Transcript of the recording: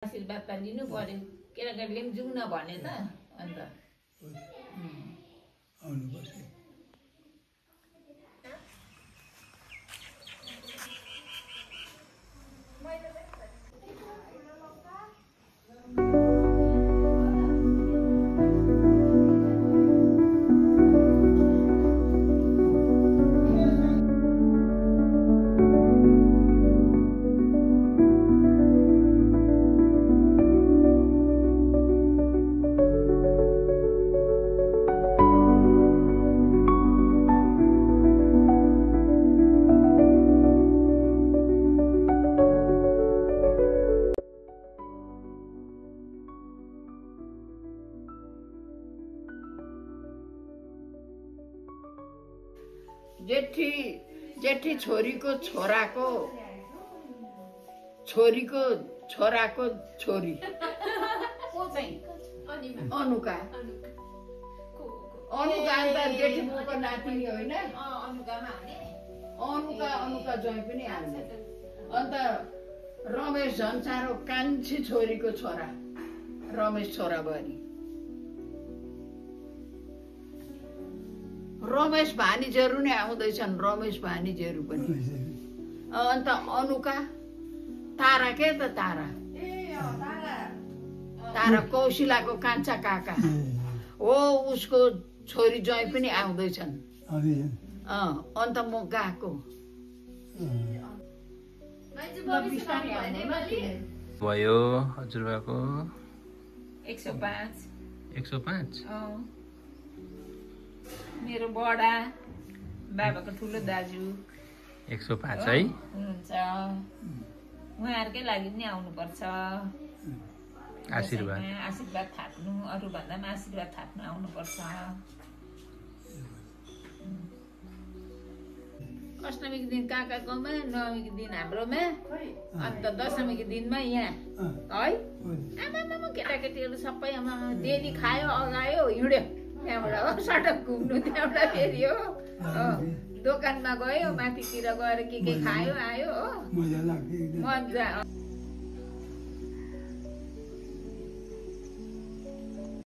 आशीर्वाद त लिनु पर्यो केटाकेटीले पनि जाउँ न भने त अन्त आउनुपर्छ। जेठी छोरीको छोराको छोरी अनुका अन्त जेठी बुको नातिनी होइन अनुका ज्वाइँ पनि हाल्ने। अन्त रमेश झन्सारो कान्छी छोरीको छोरा रमेश छोराबुहारी रमेश भानिजहरू नै आउँदैछन् रमेश भानिजहरू पनि। अन्त अनुका तारा के त तारा कौशिलाको कान्छा काका हो उसको छोरी ज्वाइँ पनि आउँदैछन्। अन्त म गएको भयो हजुरबाको 105 105 मेरो बडा बाबाको ठुलो दाजु 105 है हुनुहुन्छ उहाँहरुकै लागि पनि आउनुपर्छ आशीर्वाद थाप्नु अरु भन्दा पनि आशीर्वाद थाप्नु आउनुपर्छ। अष्टमीको दिन काकाकोमा नवमीको दिन हाम्रोमा अन्त दशमीको दिनमा यहाँ है आमामा केटाकेटीहरू सबै डेली खायो अगायो हिँड्यो त्यहाँबाट सडक घुम्नु त्यहाँबाट फेरि हो दोकानमा गयो माथितिर गएर के खायो आयो हो मजा